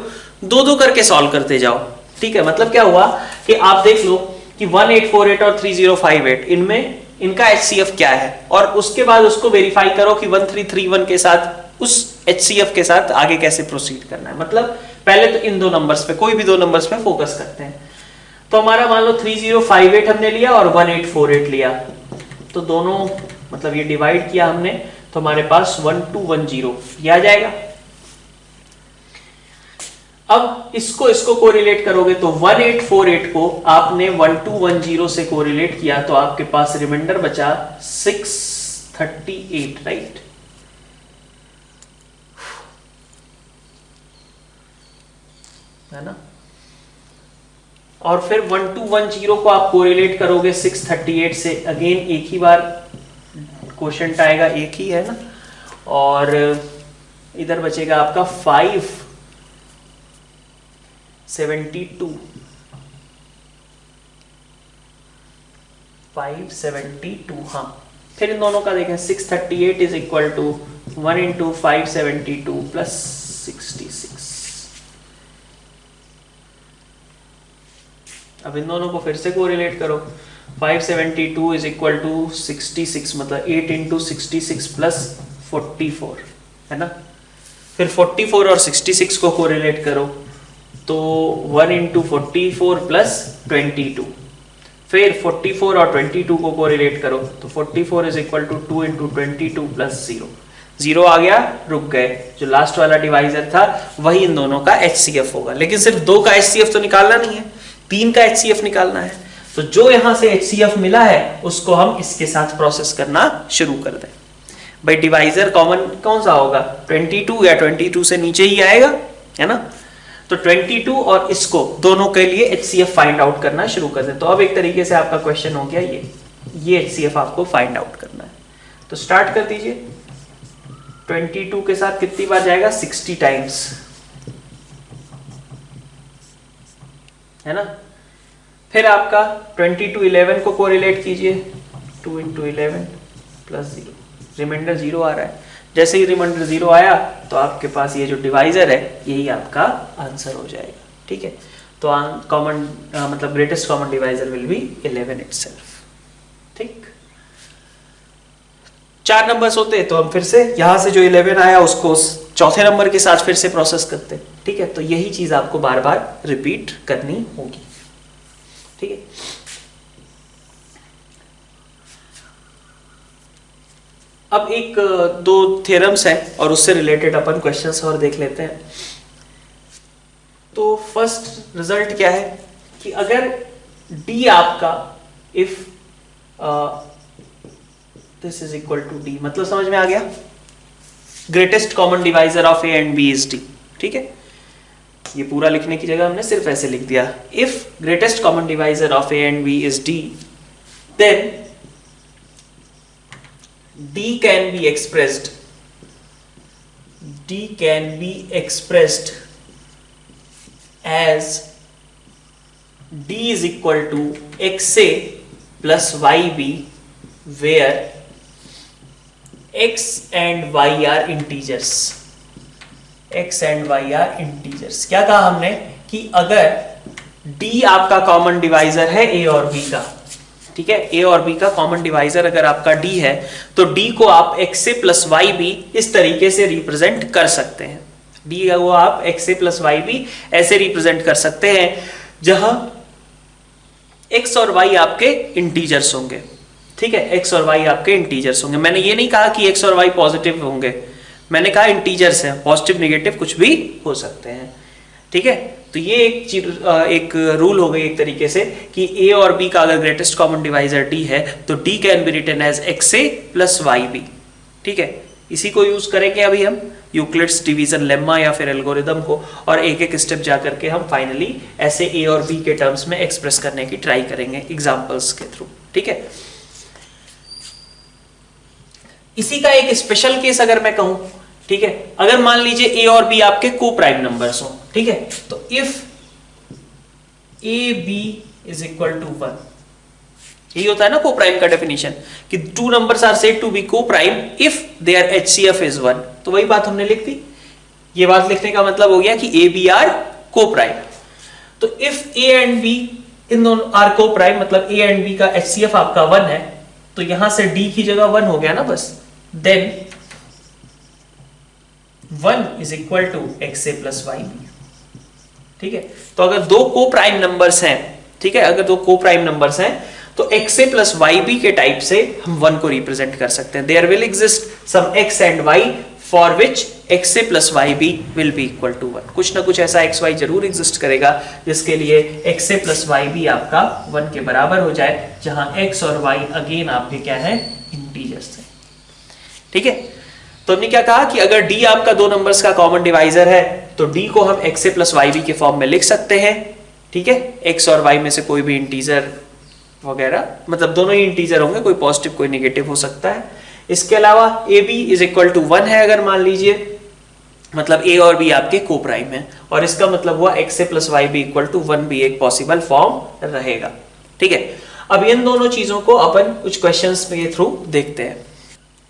2-2 करके सॉल्व करते जाओ, ठीक है। मतलब क्या हुआ कि आप देख लो कि 1848 और 3058 इनमें इनका HCF क्या है, और उसके बाद उसको वेरीफाई करो कि 1331 के साथ उस HCF के साथ आगे कैसे प्रोसीड करना है। मतलब पहले तो इन 2 नंबर्स पे, कोई भी 2 नंबर्स पे फोकस करते हैं। तो हमारा मान लो 3058 हमने लिया और 1848 लिया, तो दोनों मतलब ये डिवाइड किया हमने, तो हमारे पास 1210 ये आ जाएगा। अब इसको कोरिलेट करोगे तो 1848 को आपने 1210 से कोरिलेट किया, तो आपके पास रिमाइंडर बचा 638, राइट। है ना। और फिर 1210 को आप कोरिलेट करोगे 638 से, अगेन एक ही बार क्वोशंट आएगा, एक ही है ना। और इधर बचेगा आपका 572, हाँ। फिर इन दोनों का देखें, 638 is equal to 1 into 572 plus 66। अब इन दोनों को फिर से कोरिलेट करो। 572 इज इक्वल टू 66, मतलब 8 इंटू 66 प्लस 44, है ना। फिर 44 और 66 को कोरिलेट करो तो 1 इंटू 44 प्लस 22, फिर 44 और 22 को कोरिलेट करो तो 44 is equal to 2 into 22 plus 0, 0 आ गया, रुक गए। जो लास्ट वाला डिवाइजर था वही इन दोनों का HCF होगा, लेकिन सिर्फ 2 का HCF तो निकालना नहीं है, 3 का HCF निकालना है। तो जो यहां से HCF मिला है उसको हम इसके साथ प्रोसेस करना शुरू कर दें। भाई डिवाइजर कॉमन कौन सा होगा, 22 या 22 से नीचे ही आएगा, है ना। तो 22 और इसको दोनों के लिए HCF फाइंड आउट करना शुरू कर दें। तो अब एक तरीके से आपका क्वेश्चन हो गया ये HCF आपको फाइंड आउट करना है। तो स्टार्ट कर दीजिए। 22 के साथ कितनी बार जाएगा, 60 टाइम्स, है ना। फिर आपका 22 11 को कोरिलेट कीजिए, 2 इंटू 11 प्लस 0, रिमाइंडर 0 आ रहा है। जैसे ही रिमाइंडर 0 आया तो आपके पास ये जो डिवाइजर है यही आपका आंसर हो जाएगा, ठीक है। तो कॉमन मतलब greatest common divisor will be 11 itself, ठीक। 4 नंबर्स होते तो हम फिर से यहां से जो 11 आया उसको चौथे नंबर के साथ फिर से प्रोसेस करते, ठीक है। तो यही चीज आपको बार बार रिपीट करनी होगी, ठीक है। अब एक दो थ्योरम्स हैं और उससे रिलेटेड अपन क्वेश्चंस और देख लेते हैं। तो फर्स्ट रिजल्ट क्या है कि अगर D आपका if this is equal to D, मतलब समझ में आ गया, greatest common divisor of A and B is D, ठीक है। ये पूरा लिखने की जगह हमने सिर्फ ऐसे लिख दिया, if greatest common divisor of A and B is D, then D can be expressed as D is equal to XA plus YB, where X and Y are integers. X and Y are integers. क्या कहा हमने कि अगर D आपका common divisor है A और B का, ठीक है, A और B का कॉमन डिवाइजर अगर आपका D है तो D को आप XA प्लस YB इस तरीके से रिप्रेजेंट कर सकते हैं। D को आप XA प्लस YB ऐसे रिप्रेजेंट कर सकते हैं जहां X और Y आपके इंटीजर्स होंगे, ठीक है। X और Y आपके इंटीजर्स होंगे। मैंने ये नहीं कहा कि X और Y पॉजिटिव होंगे, मैंने कहा इंटीजर्स हैं, पॉजिटिव नेगेटिव कुछ भी हो सकते हैं, ठीक है। तो ये एक रूल हो गई एक तरीके से कि A और B का अगर ग्रेटेस्ट कॉमन डिवाइजर D है तो D can be written as XA plus YB, ठीक है। इसी को यूज करेंगे अभी हम यूक्लिड्स डिवीजन लेम्मा या फिर एल्गोरिदम को, और एक एक स्टेप जा करके हम फाइनली ऐसे A और B के टर्म्स में एक्सप्रेस करने की ट्राई करेंगे एग्जाम्पल्स के थ्रू, ठीक है। इसी का एक स्पेशल केस अगर मैं कहूं, ठीक है, अगर मान लीजिए A और B आपके को प्राइम नंबर्स हो, ठीक है, तो if A B is equal to 1, यही होता है ना को प्राइम का डेफिनेशन कि 2 numbers are said to be coprime if there HCF is 1। तो वही बात हमने लिख दी। ये बात लिखने का मतलब हो गया कि A B आर को प्राइम। तो इफ A एंड B इन दोनों आर को प्राइम, मतलब A एंड B का HCF आपका 1 है, तो यहां से D की जगह 1 हो गया ना बस। Then 1 is equal to XA plus YB, ठीक है। तो अगर दो को प्राइम नंबर्स हैं, ठीक है, अगर दो को प्राइम नंबर्स हैं तो XA प्लस YB के टाइप से हम 1 को रिप्रेजेंट कर सकते हैं। There will exist some X and Y for which XA plus YB will be equal to 1। कुछ ना कुछ ऐसा XY जरूर एग्जिस्ट करेगा जिसके लिए XA प्लस YB आपका 1 के बराबर हो जाए, जहां X और Y अगेन आपके क्या है, इंटीजर्स है, ठीक है। तो हमने क्या कहा कि अगर D आपका 2 नंबर्स का कॉमन डिवाइजर है तो D को हम XA प्लस YB के फॉर्म में लिख सकते हैं, ठीक है। X और Y में से कोई भी इंटीजर वगैरह, मतलब दोनों ही इंटीजर होंगे, कोई पॉजिटिव कोई नेगेटिव हो सकता है। इसके अलावा AB इज इक्वल टू 1 है अगर मान लीजिए, मतलब A और B आपके को प्राइम है, और इसका मतलब हुआ XA plus YB equal to 1 भी एक पॉसिबल फॉर्म रहेगा, ठीक है। अब इन दोनों चीजों को अपन कुछ क्वेश्चंस के थ्रू देखते हैं।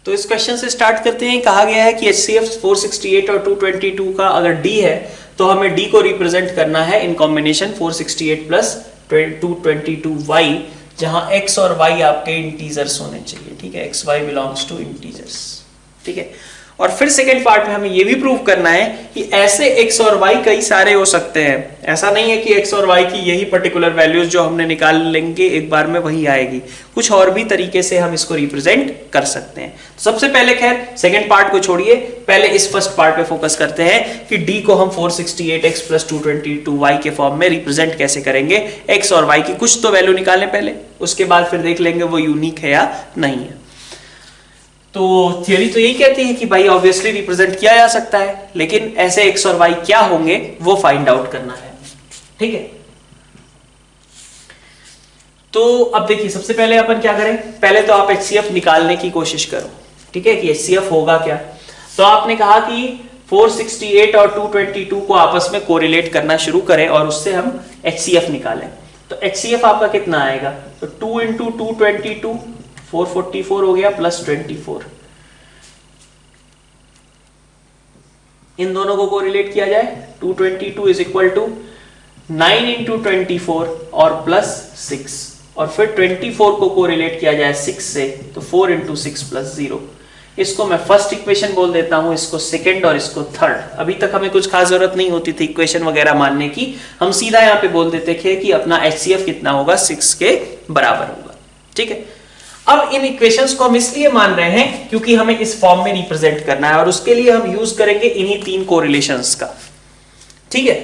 तो इस क्वेश्चन से स्टार्ट करते हैं। कहा गया है कि HCF 468 और 222 का अगर D है तो हमें D को रिप्रेजेंट करना है इन कॉम्बिनेशन 468 प्लस 222Y, जहां X और Y आपके इंटीजर्स होने चाहिए, ठीक है। XY बिलोंग्स टू इंटीजर्स, ठीक है। और फिर सेकेंड पार्ट में हमें ये भी प्रूव करना है कि ऐसे x और y कई सारे हो सकते हैं। ऐसा नहीं है कि x और y की यही पर्टिकुलर वैल्यूज जो हमने निकाल लेंगे एक बार में वही आएगी, कुछ और भी तरीके से हम इसको रिप्रेजेंट कर सकते हैं। तो सबसे पहले खैर सेकेंड पार्ट को छोड़िए, पहले इस फर्स्ट पार्ट पे फोकस करते हैं कि d को हम 468x + 222y के फॉर्म में रिप्रेजेंट कैसे करेंगे। x और y की कुछ तो वैल्यू निकालें पहले, उसके बाद फिर देख लेंगे वो यूनिक है या नहीं है। तो थियरी तो यही कहती है कि भाई ऑब्वियसली रिप्रेजेंट किया जा सकता है, लेकिन ऐसे x और y क्या होंगे वो फाइंड आउट करना है। ठीक है, तो अब देखिए सबसे पहले अपन क्या करें, पहले तो आप HCF निकालने की कोशिश करो। ठीक है, कि HCF होगा क्या। तो आपने कहा कि 468 और 222 को आपस में कोरिलेट करना शुरू करें और उससे हम HCF निकालें। तो HCF आपका कितना आएगा, तो 2 × 222 444 हो गया +24। इन दोनों को कोरिलेट किया जाए, 222 = 9 × 24 और +6, और फिर 24 को कोरिलेट किया जाए 6 से, तो 4 × 6 + 0। इसको मैं फर्स्ट इक्वेशन बोल देता हूं, इसको सेकंड और इसको थर्ड। अभी तक हमें कुछ खास जरूरत नहीं होती थी इक्वेशन वगैरह मानने की, हम सीधा यहाँ पे बोल देते थे कि अपना HCF कितना होगा, 6 के बराबर होगा। ठीक है, अब इन इक्वेशंस को हम इसलिए मान रहे हैं क्योंकि हमें इस फॉर्म में रिप्रेजेंट करना है, और उसके लिए हम यूज करेंगे इन्हीं 3 कोरिलेशंस का। ठीक है,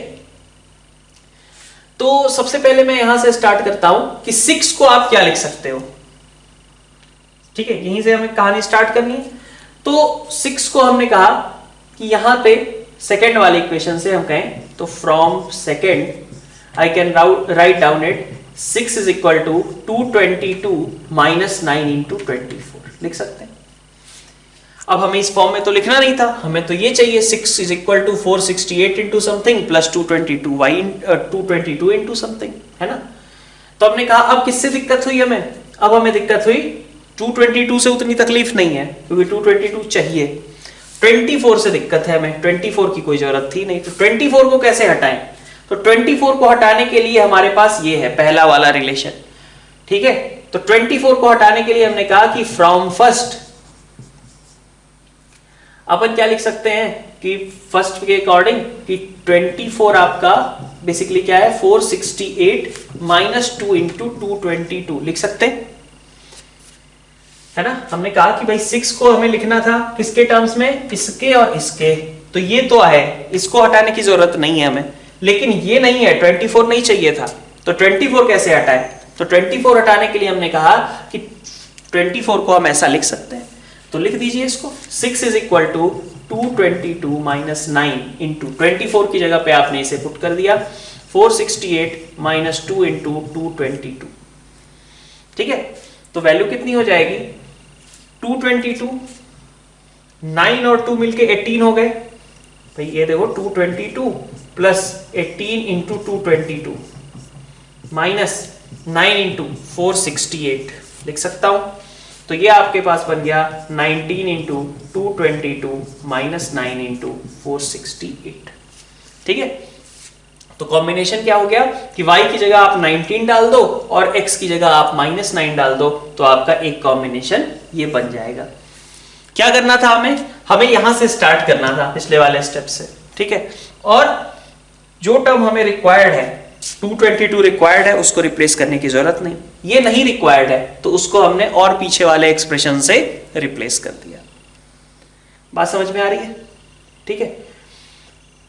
तो सबसे पहले मैं यहां से स्टार्ट करता हूं कि 6 को आप क्या लिख सकते हो। ठीक है, यहीं से हमें कहानी स्टार्ट करनी है। तो 6 को हमने कहा कि यहां पे सेकेंड वाले इक्वेशन से हम कहें तो from second I can write down it 6 = 222 - 9 × 24 लिख सकते हैं। अब हमें इस फॉर्म में तो लिखना नहीं था, हमें तो ये चाहिए 6 = 468 × समथिंग + 222 × समथिंग, है ना। तो हमने कहा अब किससे दिक्कत हुई हमें, अब हमें दिक्कत हुई 222 से उतनी तकलीफ नहीं है क्योंकि 222 चाहिए, 24 से दिक्कत है हमें, 24 की कोई जरूरत थी नहीं। तो 24 को कैसे हटाएं, तो 24 को हटाने के लिए हमारे पास ये है पहला वाला रिलेशन। ठीक है, तो 24 को हटाने के लिए हमने कहा कि फ्रॉम फर्स्ट अपन क्या लिख सकते हैं कि फर्स्ट के अकॉर्डिंग कि 24 आपका बेसिकली क्या है, 468 - 2 × 222 लिख सकते हैं, है ना। हमने कहा कि भाई 6 को हमें लिखना था किसके टर्म्स में, इसके और इसके, तो ये तो है, इसको हटाने की जरूरत नहीं है हमें, लेकिन ये नहीं है, 24 नहीं चाहिए था। तो 24 कैसे हटाए, तो 24 हटाने के लिए हमने कहा कि 24 को हम ऐसा लिख सकते हैं, तो लिख दीजिए इसको 6 = 222 - 9 × 24 की जगह पे आपने इसे पुट कर दिया 468 - 2 × 222। ठीक है, तो वैल्यू कितनी हो जाएगी, 222, 9 और 2 मिलके 18 हो गए। भाई ये देखो 222 + 18 × 222 -9 × 468 लिख सकता हूं। तो ये आपके पास बन गया 19 × 222 - 9 × 468। ठीक है, तो कॉम्बिनेशन क्या हो गया कि y की जगह आप 19 डाल दो और x की जगह आप -9 डाल दो, तो आपका एक कॉम्बिनेशन ये बन जाएगा। क्या करना था हमें यहां से स्टार्ट करना था पिछले वाले स्टेप से। ठीक है, और जो टर्म हमें रिक्वायर्ड है 222 रिक्वायर्ड है, उसको रिप्लेस करने की जरूरत नहीं, ये नहीं रिक्वायर्ड है तो उसको हमने और पीछे वाले एक्सप्रेशन से रिप्लेस कर दिया। बात समझ में आ रही है। ठीक है,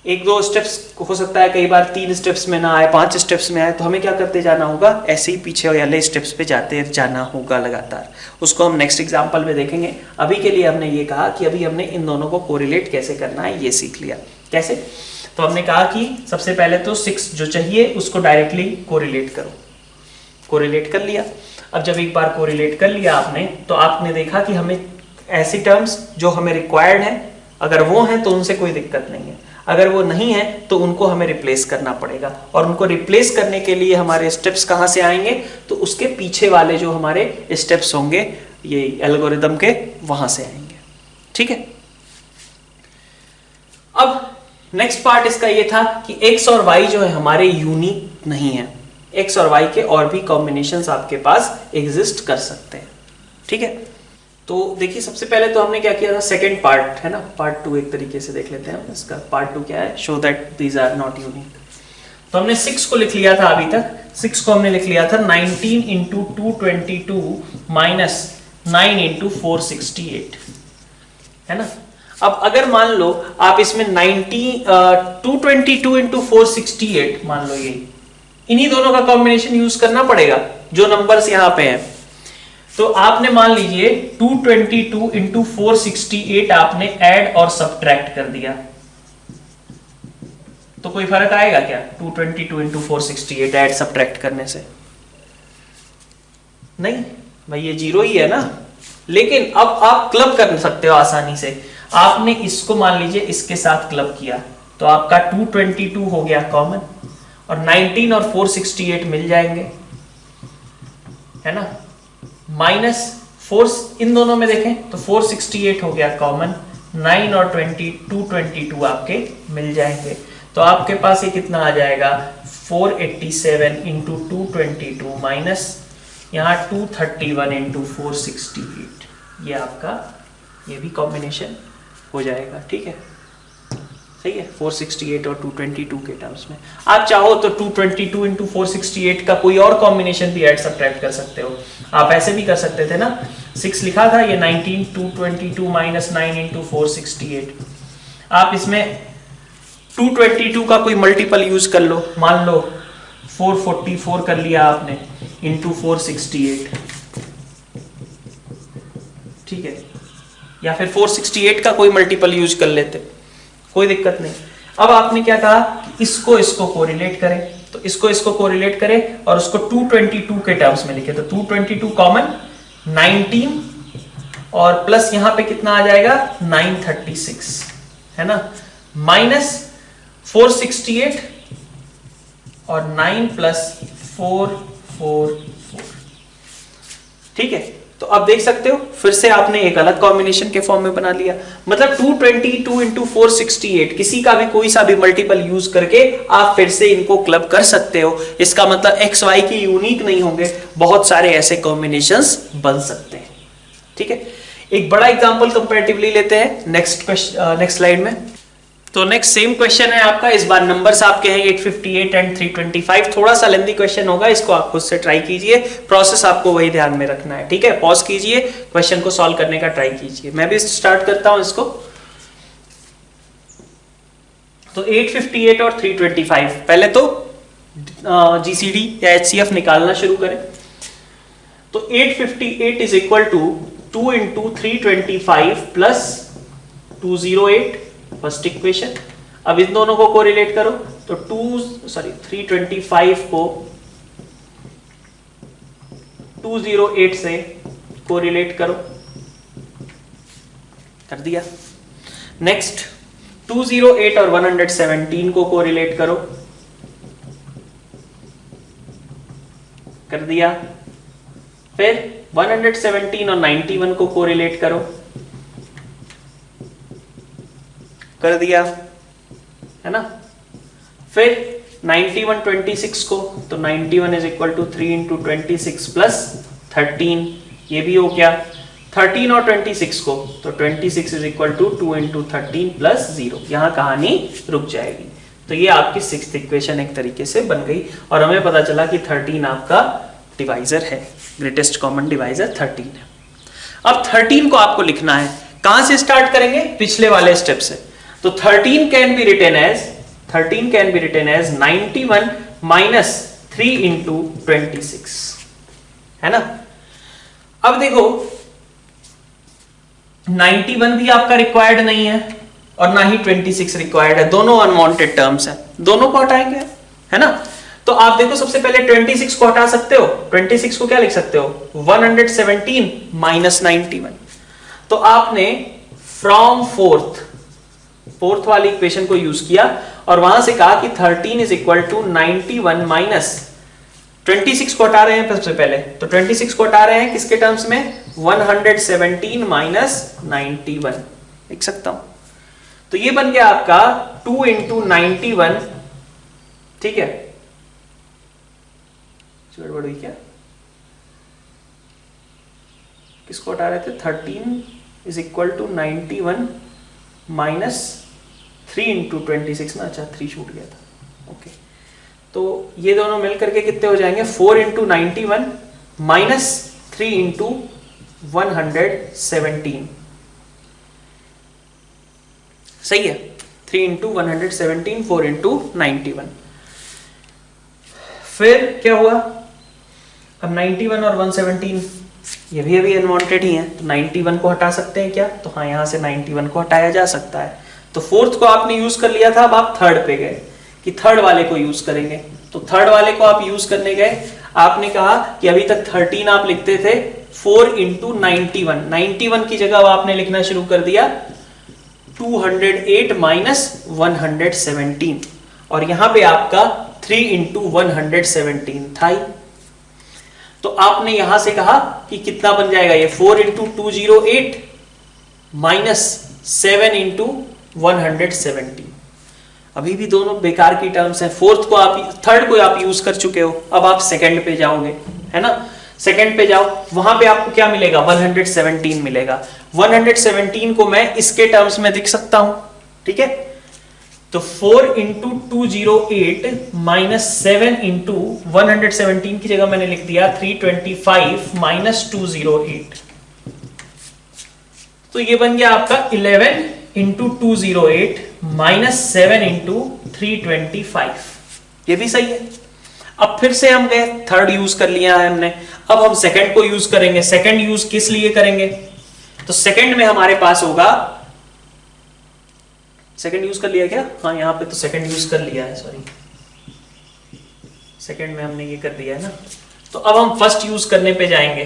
1-2 स्टेप्स हो सकता है, कई बार 3 स्टेप्स में ना आए, 5 स्टेप्स में आए, तो हमें क्या करते जाना होगा, ऐसे ही पीछे वाले स्टेप्स पे जाते जाना होगा लगातार। उसको हम नेक्स्ट एग्जांपल में देखेंगे। अभी के लिए हमने ये कहा कि अभी हमने इन दोनों को कोरिलेट कैसे करना है ये सीख लिया। कैसे, तो हमने कहा कि सबसे पहले तो 6 जो चाहिए उसको डायरेक्टली कोरिलेट करो, कोरिलेट कर लिया। अब जब एक बार कोरिलेट कर लिया आपने, तो आपने देखा कि हमें ऐसी टर्म्स जो हमें रिक्वायर्ड हैं, अगर वो हैं तो उनसे कोई दिक्कत नहीं है, अगर वो नहीं है तो उनको हमें रिप्लेस करना पड़ेगा। और उनको रिप्लेस करने के लिए हमारे स्टेप्स कहां से आएंगे, तो उसके पीछे वाले जो हमारे स्टेप्स होंगे ये एल्गोरिदम के, वहां से आएंगे। ठीक है, अब नेक्स्ट पार्ट इसका ये था कि x और y जो है हमारे यूनिक नहीं है, x और y के और भी कॉम्बिनेशंस आपके पास एग्जिस्ट कर सकते हैं। ठीक है, तो देखिए सबसे पहले तो हमने क्या किया था, सेकंड पार्ट है ना, पार्ट 2 एक तरीके से देख लेते हैं इसका। पार्ट 2 क्या है, show that these are not unique. तो हमने 6 को लिख लिया था अभी तक, 6 को हमने लिख लिया था 19 इंटू 222 माइनस 9 इंटू 468 है ना। अब अगर मान लो आप इसमें 222 इंटू 468 मान लो, ये इन्हीं दोनों का कॉम्बिनेशन यूज करना पड़ेगा जो नंबर्स यहां पे हैं। तो आपने मान लीजिए 222 इंटू 468 आपने ऐड और सब्ट्रैक्ट कर दिया, तो कोई फर्क आएगा क्या 222 इंटू 468 ऐड सब्ट्रैक्ट करने से? नहीं भाई, ये जीरो ही है ना। लेकिन अब आप क्लब कर सकते हो आसानी से। आपने इसको मान लीजिए इसके साथ क्लब किया, तो आपका 222 हो गया कॉमन, और 19 और 468 मिल जाएंगे है ना। माइनस 4 इन दोनों में देखें तो 468 हो गया कॉमन, 9 और 222 आपके मिल जाएंगे। तो आपके पास ये कितना आ जाएगा 487 इंटू 222 माइनस यहाँ 231 इंटू 468, ये आपका ये भी कॉम्बिनेशन हो जाएगा। ठीक है, सही है, 468 और 222 के टर्म्स में। आप चाहो तो 222 इंटू 468 का कोई और कॉम्बिनेशन भी ऐड सब्ट्रैक्ट कर सकते हो। आप ऐसे भी कर सकते थे ना, 6 लिखा था, ये 19 222 माइनस 9 इंटू 468। आप इसमें 222 का कोई मल्टीपल यूज कर लो, मान लो 444 कर लिया आपने इंटू 468, ठीक है, या फिर 468 का कोई मल्टीपल यूज कर लेते, कोई दिक्कत नहीं। अब आपने क्या कहा कि इसको कोरिलेट करें, तो इसको कोरिलेट करें और उसको 222 के टर्म्स में लिखे, तो 222 कॉमन 19 और प्लस यहां पे कितना आ जाएगा 936 है ना, माइनस 468 और 9 प्लस 444। ठीक है, तो अब देख सकते हो फिर से आपने एक अलग कॉम्बिनेशन के फॉर्म में बना लिया। मतलब 222 इंटू 468 किसी का भी कोई सा भी मल्टीपल यूज करके आप फिर से इनको क्लब कर सकते हो। इसका मतलब एक्स वाई की यूनिक नहीं होंगे, बहुत सारे ऐसे कॉम्बिनेशंस बन सकते हैं। ठीक है, एक बड़ा एग्जांपल कंपैरेटिवली लेते हैं नेक्स्ट स्लाइड में। तो नेक्स्ट सेम क्वेश्चन है आपका, इस बार नंबर्स आपके हैं 858 एंड 325। थोड़ा सा लेंथी क्वेश्चन होगा, इसको आप खुद से ट्राई कीजिए, प्रोसेस आपको वही ध्यान में रखना है। ठीक है, पॉज कीजिए, क्वेश्चन को सॉल्व करने का ट्राई कीजिए। मैं भी स्टार्ट करता हूं इसको। तो 858 और 325, पहले तो जीसीडी या एचसीएफ निकालना शुरू करें। तो 858 is equal to 2 into 325 plus 208, first equation. अब इन दोनों को कोरिलेट करो, तो 325 को 208 से कोरिलेट करो, कर दिया। नेक्स्ट 208 और 117 को कोरिलेट करो, कर दिया। फिर 117 और 91 को कोरिलेट करो, कर दिया, है ना। फिर 91 26 को, तो 91 is equal to 3 into 26 plus 13, ये भी हो गया। 13 और 26 को, तो 26 is equal to 2 into 13 plus 0, यहां कहानी रुक जाएगी। तो ये आपकी 6th इक्वेशन एक तरीके से बन गई, और हमें पता चला कि 13 आपका डिवाइजर है, ग्रेटेस्ट कॉमन डिवाइजर 13 है। अब 13 को आपको लिखना है, कहां से स्टार्ट करेंगे, पिछले वाले स्टेप से। तो 13 can be written as 91 minus 3 into 26, है ना। अब देखो 91 भी आपका रिक्वायर्ड नहीं है और ना ही 26 रिक्वायर्ड है, दोनों अनवांटेड टर्म्स हैं, दोनों को हटाएंगे, है ना। तो आप देखो सबसे पहले 26 को हटा सकते हो, 26 को क्या लिख सकते हो 117 माइनस 91। तो आपने फ्रॉम फोर्थ वाली इक्वेशन को यूज किया और वहां से कहा कि 13 इज इक्वल टू 91 माइनस 26 को हटा रहे हैं सबसे पहले, तो 26 को हटा रहे हैं किसके टर्म्स में 117 माइनस 91 लिख सकता हूं। तो ये बन गया आपका 2 इंटू 91, ठीक है, गड़बड़ हुई क्या, किसको हटा रहे थे, 13 is equal to 91 minus 3 into 26 ना, अच्छा 3 छूट गया था, ओके। तो ये दोनों मिल करके कितने हो जाएंगे, 4 इंटू 91 माइनस 3 इंटू 117, सही है, 3 इंटू 117, 4 इंटू 91। फिर क्या हुआ, अब 91 और 117 ये भी अभी अनवांटेड ही है, तो 91 को हटा सकते हैं क्या, तो हाँ यहाँ से 91 को हटाया जा सकता है। तो फोर्थ को आपने यूज कर लिया था, अब आप थर्ड पे गए कि थर्ड वाले को यूज करेंगे। तो थर्ड वाले को आप यूज करने गए, आपने कहा कि अभी तक 13 आप लिखते थे, 4 इंटू 91 की जगह आपने लिखना शुरू कर दिया 208 माइनस 117, और यहां पे आपका 3 इंटू 117 था ही। तो आपने यहां से कहा कि कितना बन जाएगा ये, 4 इंटू 208 माइनस 7 इंटू 117। अभी भी दोनों बेकार की टर्म्स हैं। फोर्थ को आप, थर्ड को आप यूज कर चुके हो, अब आप सेकंड पे जाओगे, है ना, सेकंड पे जाओ, वहां पे आपको क्या मिलेगा, 117 मिलेगा। 117 को मैं इसके टर्म्स में लिख सकता हूं, ठीक है। तो 4 इंटू 208 माइनस 7 इंटू 117 की जगह मैंने लिख दिया 325 माइनस 208। तो ये बन गया आपका 11 इंटू 208 माइनस 7 इंटू 325, ये भी सही है। अब फिर से हम गए, थर्ड यूज कर लिया है हमने, अब हम सेकंड को यूज करेंगे। सेकंड यूज किस लिए करेंगे, तो सेकंड में हमारे पास होगा, सेकंड यूज कर लिया क्या, हाँ यहाँ पे तो सेकंड यूज कर लिया है, सॉरी, सेकंड में हमने ये कर दिया है ना। तो अब हम फर्स्ट यूज करने पे जाएंगे,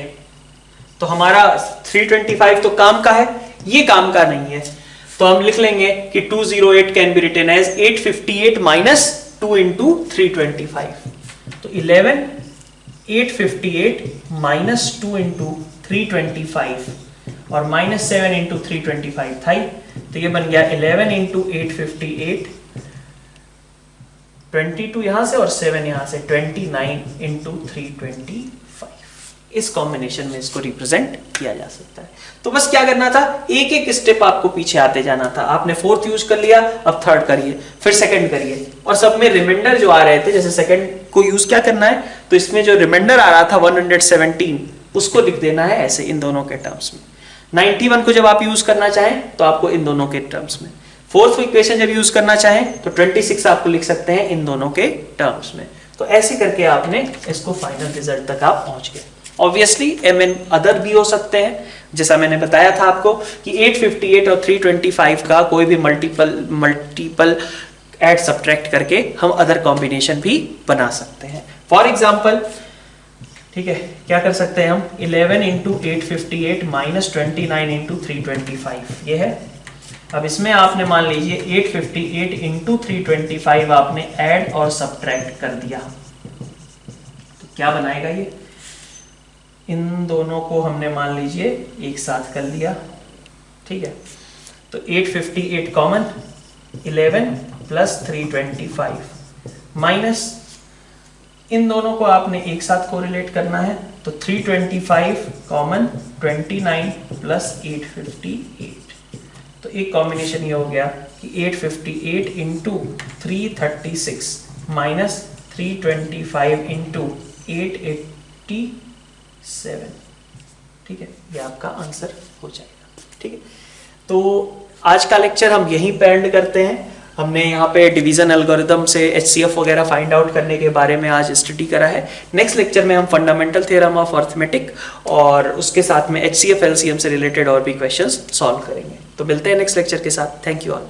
तो हमारा 325 तो काम का है, ये काम का नहीं है, तो हम लिख लेंगे कि 208 can be written as 858 minus 2 into 325। तो 11 858 माइनस 2 इंटू 325 और माइनस 7 इंटू 325 था ही, तो ये बन गया 11 इंटू 858, 22 यहां से और 7 यहां से, 29 इंटू 325। इस कॉम्बिनेशन में इसको रिप्रेजेंट किया जा सकता है। तो बस क्या करना था, एक एक स्टेप आपको पीछे आते जाना था। आपने फोर्थ यूज कर लिया, अब थर्ड करिए, फिर सेकंड करिए, और सब में रिमाइंडर जो आ रहे थे, जैसे सेकंड को यूज क्या करना है, तो इसमें जो रिमाइंडर आ रहा था 117 उसको लिख देना है ऐसे इन दोनों के टर्म्स में। 91 को जब आप यूज करना चाहें तो आपको इन दोनों के टर्म्स में, फोर्थ इक्वेशन जब यूज करना चाहें तो 26 आपको लिख सकते हैं इन दोनों के टर्म्स में। तो ऐसे करके आपने इसको फाइनल रिजल्ट तक आप पहुंच गए। ऑब्वियसली एमएन अदर भी हो सकते हैं, जैसा मैंने बताया था आपको कि 858 और 325 का कोई भी मल्टीपल ऐड सब्ट्रैक्ट करके हम अदर कॉम्बिनेशन भी बना सकते हैं। फॉर एग्जाम्पल, ठीक है, क्या कर सकते हैं हम, 11 इंटू 858 माइनस 29 इंटू 325 ये है। अब इसमें आपने मान लीजिए 858 इंटू 325 आपने ऐड और सब्ट्रैक्ट कर दिया, तो क्या बनाएगा ये, इन दोनों को हमने मान लीजिए एक साथ कर लिया, ठीक है। तो 858 कॉमन, 11 प्लस 325 माइनस, इन दोनों को आपने एक साथ कोरिलेट करना है, तो 325 कॉमन, 29 प्लस 858। तो एक कॉम्बिनेशन ये हो गया कि 858 इंटू 336 माइनस 325 इंटू 887, ठीक है, ये आपका आंसर हो जाएगा। ठीक है, तो आज का लेक्चर हम यहीं पे एंड करते हैं। हमने यहाँ पे डिवीजन एल्गोरिथम से एचसीएफ वगैरह फाइंड आउट करने के बारे में आज स्टडी करा है। नेक्स्ट लेक्चर में हम फंडामेंटल थ्योरम ऑफ अर्थमेटिक और उसके साथ में एचसीएफ एलसीएम से रिलेटेड और भी क्वेश्चंस सॉल्व करेंगे। तो मिलते हैं नेक्स्ट लेक्चर के साथ। Thank you all.